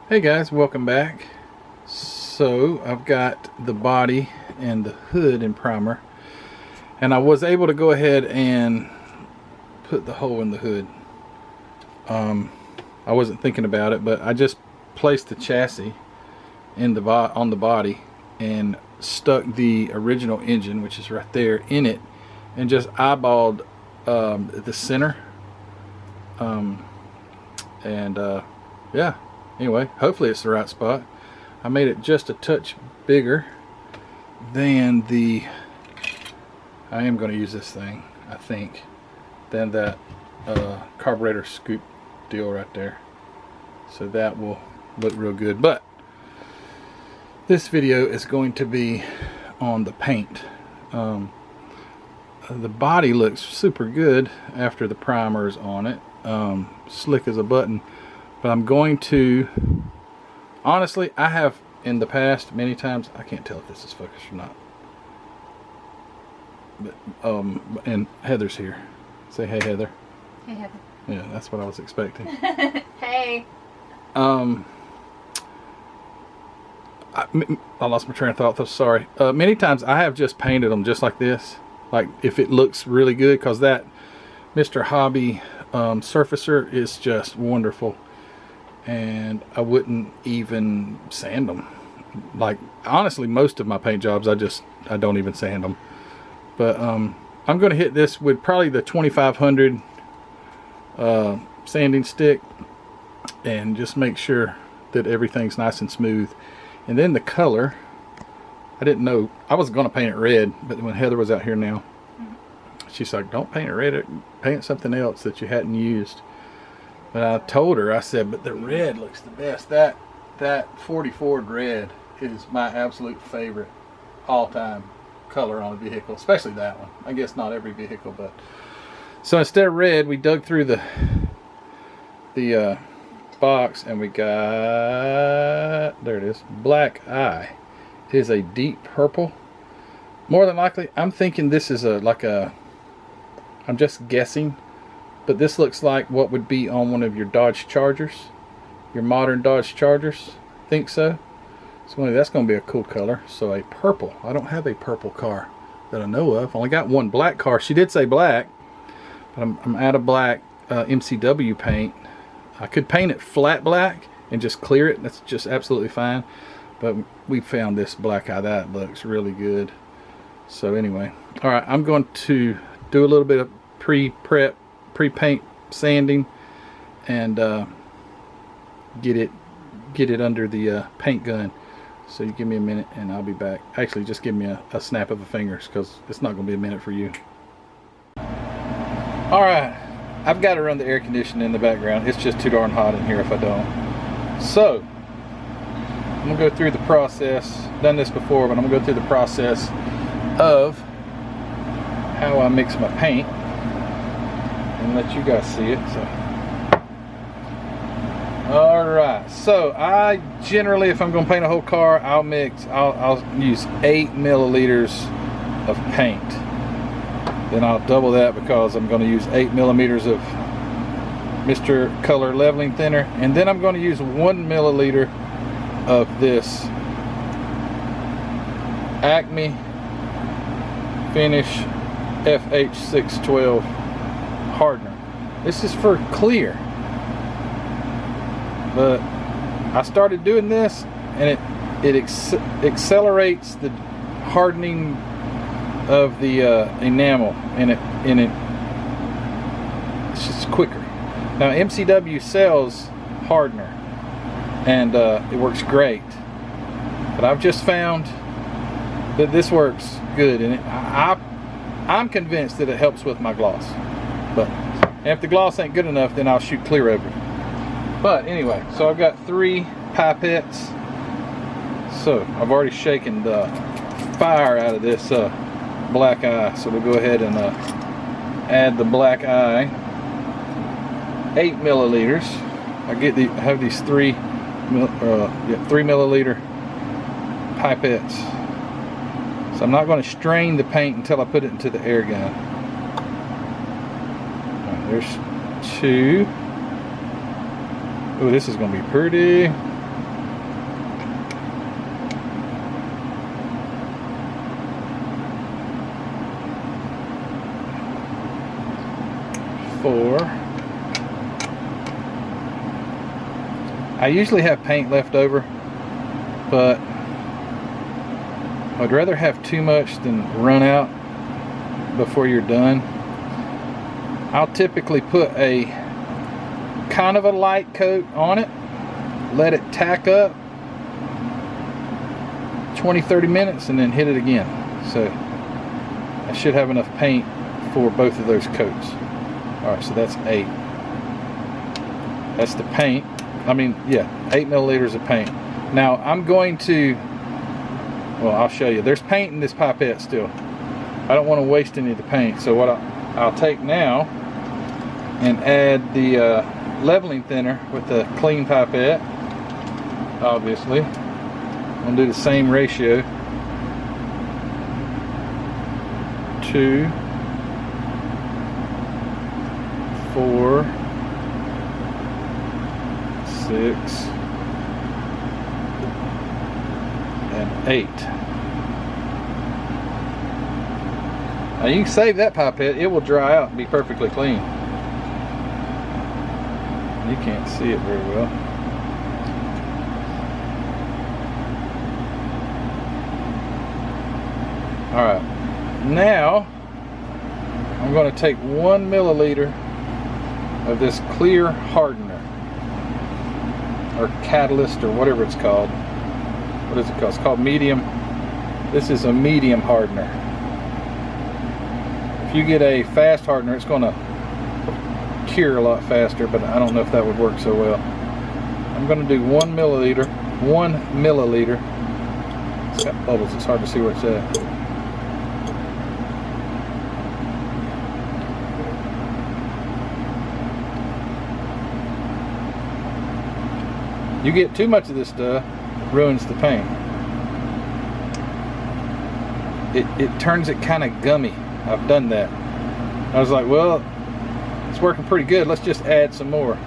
Hey guys, welcome back. So I've got the body and the hood in primer, and I was able to go ahead and put the hole in the hood. I wasn't thinking about it, but I just placed the chassis in the on the body and stuck the original engine, which is right there, in it, and just eyeballed the center. Yeah. Anyway, hopefully it's the right spot. I made it just a touch bigger than the, I am going to use this thing, I think, than that carburetor scoop deal right there. So that will look real good. But this video is going to be on the paint. The body looks super good after the primer is on it. Slick as a button. But I'm going to, honestly, I have in the past many times, I can't tell if this is focused or not, but and Heather's here. Say hey, Heather. Hey, Heather. Yeah, that's what I was expecting. Hey. I lost my train of thought though, sorry. Many times I have just painted them just like this, like if it looks really good, because that Mr. Hobby surfacer is just wonderful. And I wouldn't even sand them. Like, honestly, most of my paint jobs I don't even sand them. But I'm going to hit this with probably the 2500 sanding stick and just make sure that everything's nice and smooth. And then the color, I didn't know, I was going to paint it red, but when Heather was out here now, she's like, don't paint it red, paint something else that you hadn't used. But I told her, I said, but the red looks the best. That 40 Ford red is my absolute favorite all-time color on a vehicle, especially that one. I guess not every vehicle, but. So instead of red, we dug through the box, and we got, there it is, Black Eye. It is a deep purple. More than likely, I'm thinking this is I'm just guessing, but this looks like what would be on one of your Dodge Chargers, your modern Dodge Chargers. Think so? So that's going to be a cool color. So a purple. I don't have a purple car that I know of. Only got one black car. She did say black, but I'm out of black MCW paint. I could paint it flat black and just clear it. That's just absolutely fine. But we found this Black Eye. That looks really good. So anyway, all right, I'm going to do a little bit of pre-prep, pre-paint sanding, and get it under the paint gun. So you give me a minute and I'll be back. Actually, just give me a snap of the fingers, because it's not going to be a minute for you. Alright, I've got to run the air conditioning in the background. It's just too darn hot in here if I don't. So I'm going to go through the process. Done this before, but I'm going to go through the process of how I mix my paint and let you guys see it. So, all right. So I generally, if I'm going to paint a whole car, I'll use 8 milliliters of paint. Then I'll double that, because I'm going to use 8 millimeters of Mr. Color Leveling Thinner, and then I'm going to use 1 milliliter of this Acme Finish FH612 hardener. This is for clear, but I started doing this and it accelerates the hardening of the enamel, and it's just quicker. Now MCW sells hardener, and it works great, but I've just found that this works good, and I'm convinced that it helps with my gloss. But if the gloss ain't good enough, then I'll shoot clear over it. But anyway, so I've got 3 pipettes. So I've already shaken the fire out of this Black Eye. So we'll go ahead and add the Black Eye. 8 milliliters. I have these 3 milliliter pipettes. So I'm not going to strain the paint until I put it into the air gun. Right, there's 2. Oh, this is going to be pretty. 4. I usually have paint left over, but I'd rather have too much than run out before you're done. I'll typically put a kind of a light coat on it, let it tack up 20-30 minutes, and then hit it again. So I should have enough paint for both of those coats. Alright, so that's 8. That's the paint. I mean, yeah, 8 milliliters of paint. Now I'm going to, well, I'll show you. There's paint in this pipette still. I don't want to waste any of the paint. So what I'll take now and add the leveling thinner with the clean pipette. Obviously, I'm going to do the same ratio. 2, 4, 6, and 8. Now you can save that pipette, it will dry out and be perfectly clean. You can't see it very well. Alright, now I'm going to take 1 milliliter of this clear hardener, or catalyst, or whatever it's called. What is it called? It's called medium. This is a medium hardener. If you get a fast hardener, it's going to cure a lot faster, but I don't know if that would work so well. I'm going to do 1 milliliter. 1 milliliter. It's got bubbles, it's hard to see where it's at. You get too much of this stuff, ruins the paint. It turns it kind of gummy. I've done that. I was like, well, it's working pretty good. Let's just add some more.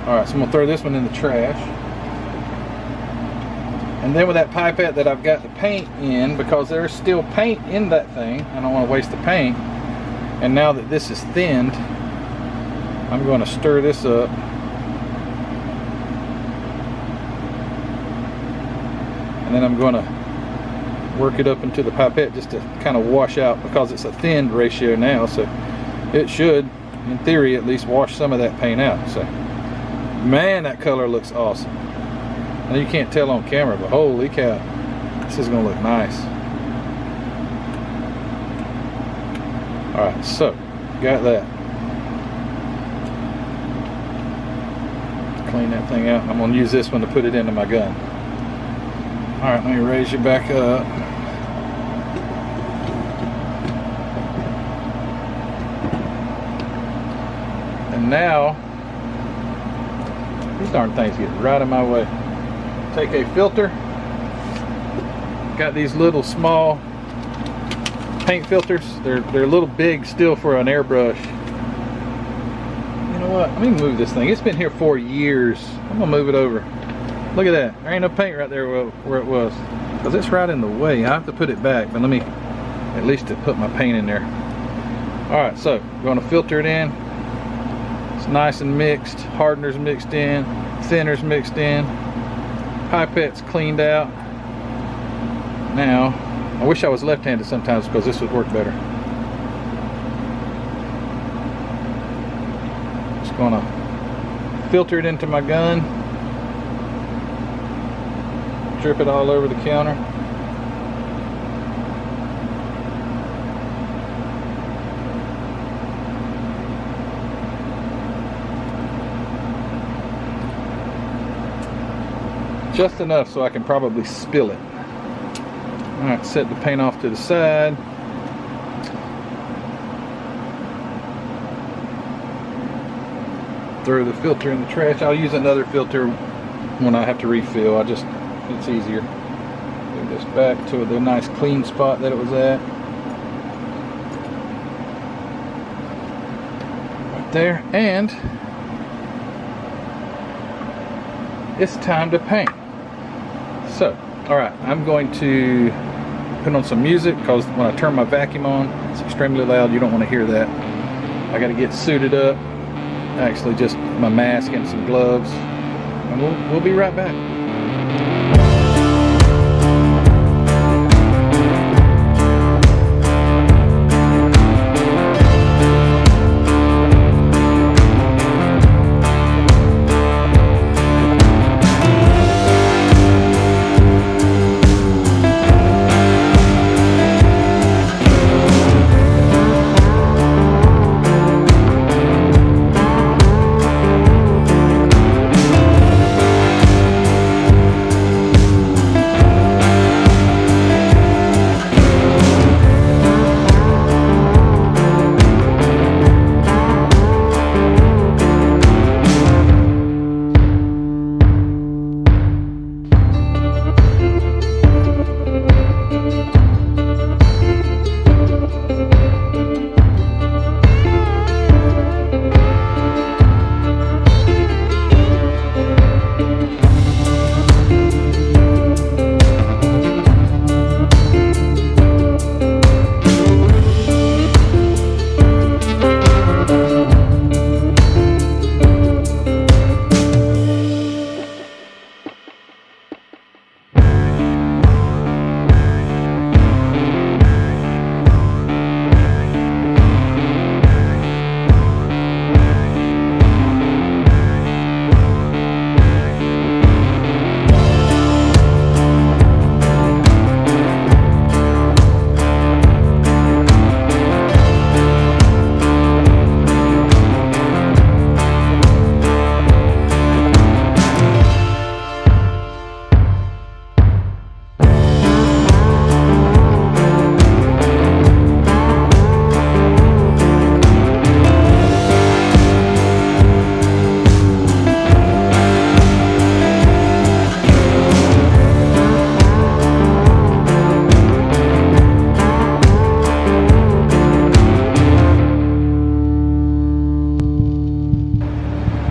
Alright, so I'm going to throw this one in the trash. And then with that pipette that I've got the paint in, because there's still paint in that thing, I don't want to waste the paint. And now that this is thinned, I'm going to stir this up. And then I'm going to work it up into the pipette just to kind of wash out, because it's a thinned ratio now, so it should, in theory at least, wash some of that paint out. So man, that color looks awesome. And you can't tell on camera, but holy cow, this is going to look nice. Alright, so got that. Clean that thing out. I'm going to use this one to put it into my gun. Alright, let me raise you back up. And now, these darn things get right in my way. Take a filter. Got these little small paint filters. They're a little big still for an airbrush. You know what? Let me move this thing. It's been here for years. I'm gonna move it over. Look at that. There ain't no paint right there where it was, because it's right in the way. I have to put it back, but let me at least put my paint in there. Alright, so I'm going to filter it in. It's nice and mixed. Hardener's mixed in. Thinner's mixed in. Pipette's cleaned out. Now, I wish I was left-handed sometimes, because this would work better. Just going to filter it into my gun. Drip it all over the counter. Just enough so I can probably spill it. Alright, set the paint off to the side. Throw the filter in the trash. I'll use another filter when I have to refill. It's easier. Move this back to the nice clean spot that it was at. Right there. And it's time to paint. So, alright, I'm going to put on some music, because when I turn my vacuum on, it's extremely loud. You don't want to hear that. I got to get suited up. Actually, just my mask and some gloves. And we'll be right back.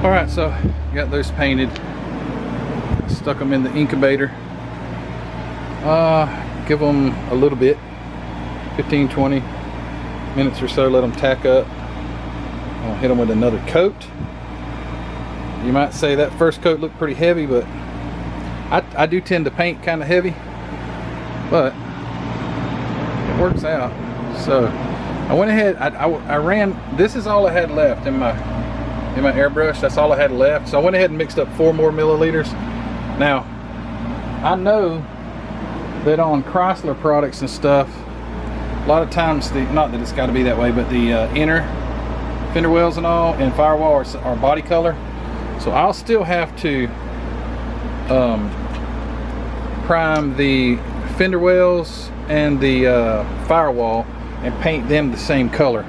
Alright, so got those painted, stuck them in the incubator. Give them a little bit, 15-20 minutes or so, let them tack up. I'll hit them with another coat. You might say that first coat looked pretty heavy, but I do tend to paint kind of heavy, but it works out. So I went ahead, I ran, this is all I had left in my airbrush. That's all I had left. So I went ahead and mixed up 4 more milliliters. Now, I know that on Chrysler products and stuff, a lot of times, not that it's got to be that way, but the inner fender wells and all and firewall are body color. So I'll still have to prime the fender wells and the firewall and paint them the same color.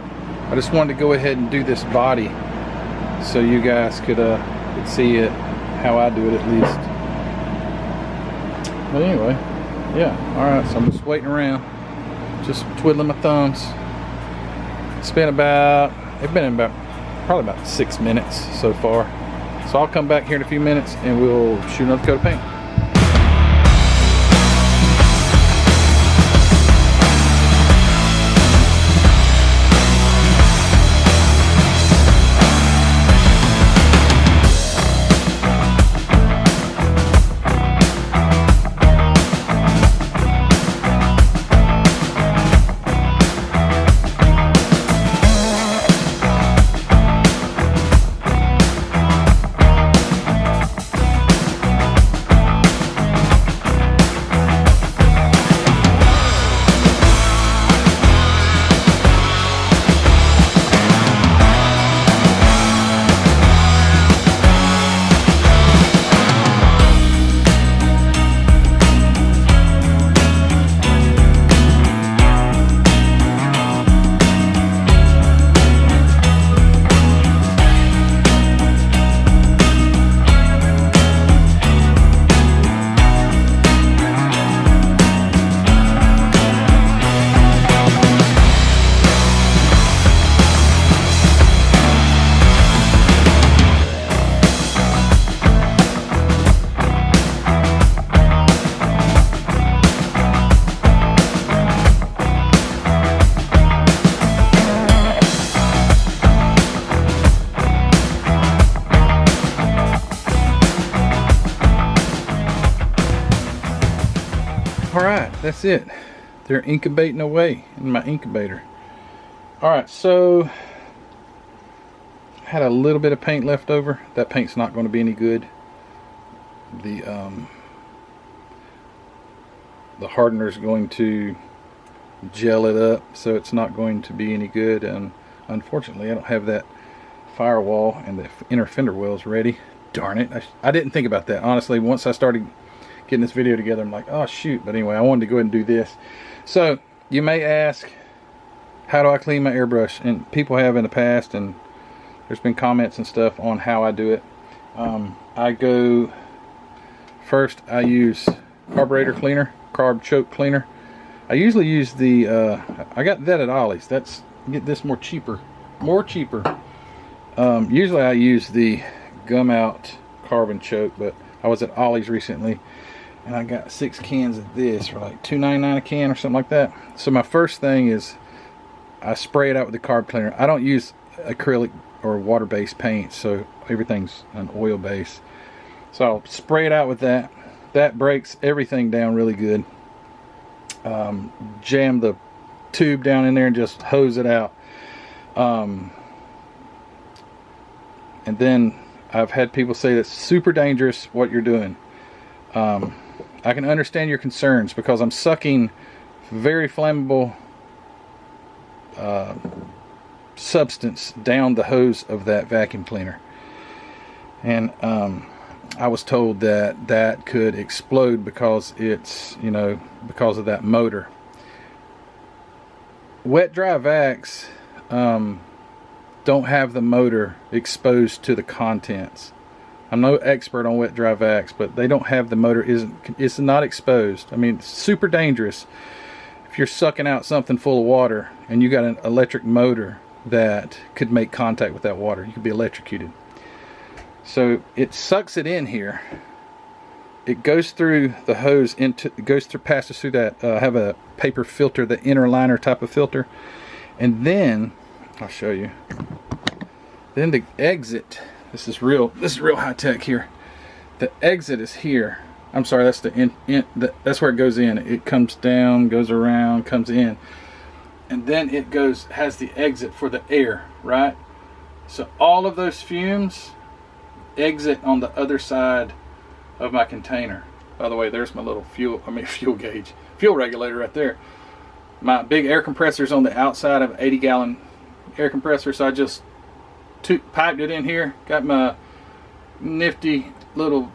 I just wanted to go ahead and do this body so you guys could see it how I do it at least. But anyway, yeah, alright, so I'm just waiting around, just twiddling my thumbs. It's been probably about 6 minutes so far. So I'll come back here in a few minutes and we'll shoot another coat of paint. that's it. They're incubating away in my incubator. Alright, so I had a little bit of paint left over. That paint's not going to be any good. The hardener is going to gel it up, so it's not going to be any good. And unfortunately, I don't have that firewall and the inner fender wells ready. Darn it. I didn't think about that. Honestly, once I started getting this video together, I'm like, oh shoot. But anyway, I wanted to go ahead and do this. So you may ask, how do I clean my airbrush? And people have in the past, and there's been comments and stuff on how I do it. I go first, I use carburetor cleaner, carb choke cleaner. I usually use the I got that at Ollie's. That's, get this cheaper. Usually I use the gum out carbon choke, but I was at Ollie's recently and I got 6 cans of this for like $2.99 a can or something like that. So my first thing is I spray it out with the carb cleaner. I don't use acrylic or water-based paint, so everything's an oil base. So I'll spray it out with that. That breaks everything down really good. Jam the tube down in there and just hose it out. And then I've had people say that's super dangerous what you're doing. I can understand your concerns because I'm sucking very flammable substance down the hose of that vacuum cleaner, and I was told that that could explode because it's, you know, because of that motor. Wet dry vacs don't have the motor exposed to the contents. I'm no expert on wet dry vacs, but they don't have the motor, it's not exposed. I mean, it's super dangerous if you're sucking out something full of water and you got an electric motor that could make contact with that water. You could be electrocuted. So it sucks it in here. It goes through the hose into, it goes through, passes through that. I have a paper filter, the inner liner type of filter, and then I'll show you. Then the exit. This is real high tech here. The exit is here. I'm sorry, that's the that's where it goes in. It comes down, goes around, comes in, and then it goes, has the exit for the air, right? So all of those fumes exit on the other side of my container. By the way, there's my little fuel regulator right there. My big air compressor is on the outside of an 80-gallon air compressor, so I just piped it in here, got my nifty little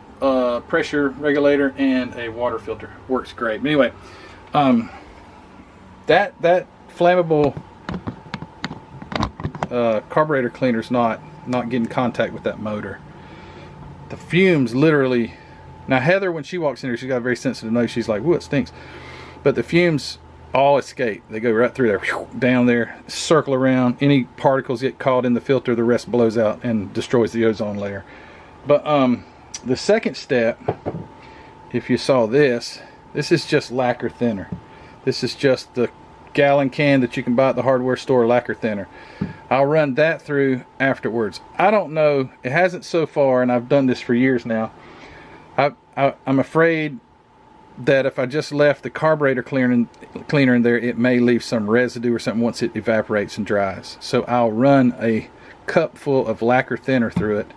pressure regulator and a water filter. Works great. But anyway, that flammable carburetor cleaner's not getting contact with that motor. The fumes literally, now Heather, when she walks in here, she's got a very sensitive nose. She's like, "Whoa, it stinks." But the fumes all escape. They go right through there, down there, circle around. Any particles get caught in the filter, the rest blows out and destroys the ozone layer. But the second step, if you saw this is just lacquer thinner. This is just the gallon can that you can buy at the hardware store, lacquer thinner. I'll run that through afterwards. I don't know, it hasn't so far, and I've done this for years now. I'm afraid that if I just left the carburetor cleaner in there, it may leave some residue or something once it evaporates and dries. So I'll run a cup full of lacquer thinner through it,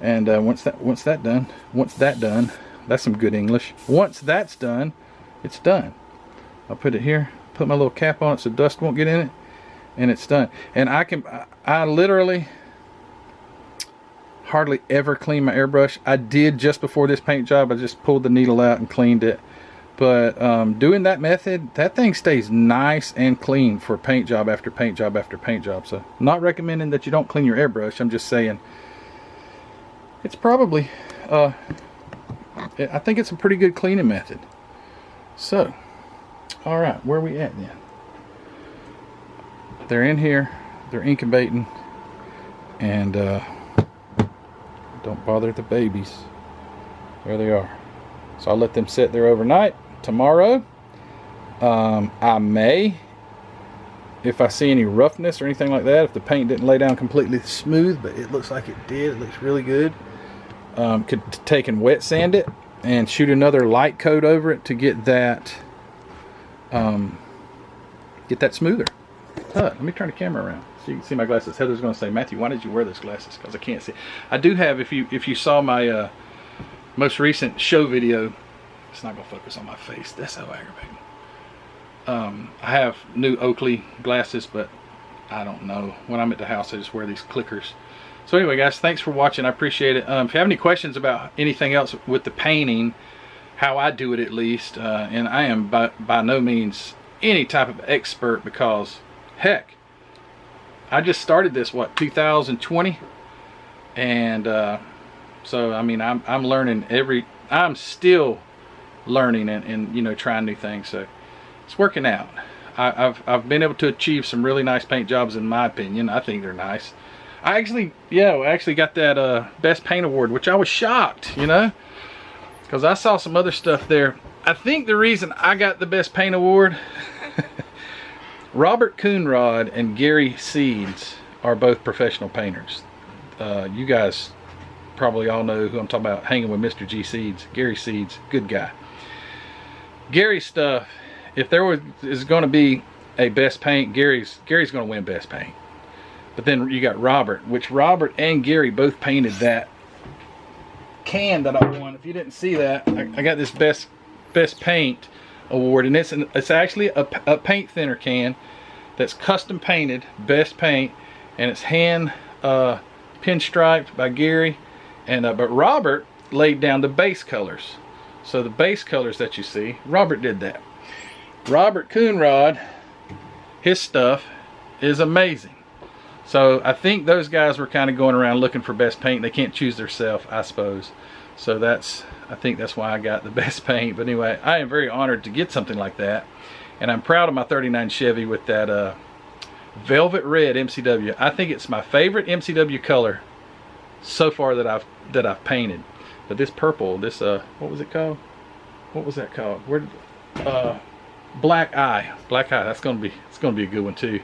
and once that's done, that's some good English. Once that's done, it's done. I'll put it here, put my little cap on it so dust won't get in it, and it's done. And I literally hardly ever clean my airbrush. I did just before this paint job. I just pulled the needle out and cleaned it. But doing that method, that thing stays nice and clean for paint job after paint job after paint job. So I'm not recommending that you don't clean your airbrush. I'm just saying it's probably I think it's a pretty good cleaning method. So all right, where are we at then? They're in here, they're incubating, and don't bother the babies. There they are. So I'll let them sit there overnight. Tomorrow, I may, if I see any roughness or anything like that, if the paint didn't lay down completely smooth, but it looks like it did, it looks really good, could take and wet sand it and shoot another light coat over it to get that get that smoother. Let me turn the camera around so you can see my glasses. Heather's going to say, Matthew, why did you wear those glasses? Because I can't see. I do have, if you saw my most recent show video, it's not going to focus on my face. That's so aggravating. I have new Oakley glasses, but I don't know. When I'm at the house, I just wear these clickers. So anyway, guys, thanks for watching. I appreciate it. If you have any questions about anything else with the painting, how I do it at least, and I am by no means any type of expert, because heck, I just started this 2020, and so I mean I'm learning I'm still learning and you know, trying new things, so it's working out. I've been able to achieve some really nice paint jobs, in my opinion. I think they're nice. I actually got that best paint award, which I was shocked, you know, because I saw some other stuff there. I think the reason I got the best paint award, Robert Coonrod and Gary Seeds are both professional painters. You guys probably all know who I'm talking about, hanging with Mr. G Seeds. Gary Seeds, good guy. Gary's stuff, if there is going to be a best paint, Gary's going to win best paint. But then you got Robert, which Robert and Gary both painted that can that I won. If you didn't see that, I got this best paint award, and it's actually a paint thinner can that's custom painted, best paint, and it's hand pinstriped by Gary, and but Robert laid down the base colors. So the base colors that you see, Robert did that. Robert Coonrod, his stuff is amazing. So I think those guys were kind of going around looking for best paint. They can't choose themselves, I suppose. So I think that's why I got the best paint. But anyway, I am very honored to get something like that, and I'm proud of my '39 Chevy with that velvet red MCW. I think it's my favorite MCW color so far that I've painted. But this purple, this what was it called? What was that called? Black Eye. Black Eye. It's gonna be a good one too.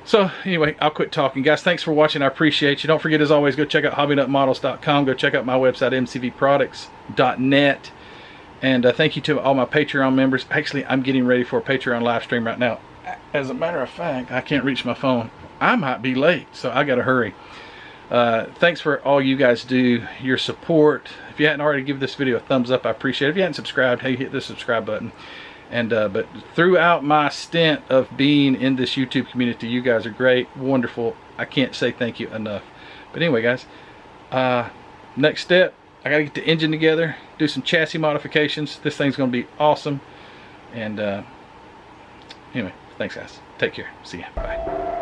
So anyway, I'll quit talking, guys. Thanks for watching. I appreciate you. Don't forget, as always, go check out hobbynutmodels.com. Go check out my website, mcvproducts.net. And thank you to all my Patreon members. Actually, I'm getting ready for a Patreon live stream right now. As a matter of fact, I can't reach my phone. I might be late, so I got to hurry. Thanks for all you guys do, your support. If you hadn't already, give this video a thumbs up. I appreciate it. If you hadn't subscribed, hey, hit the subscribe button. And but throughout my stint of being in this YouTube community, you guys are great, wonderful. I can't say thank you enough. But anyway, guys, next step, I gotta get the engine together, do some chassis modifications. This thing's gonna be awesome. And anyway, thanks, guys. Take care. See ya. Bye.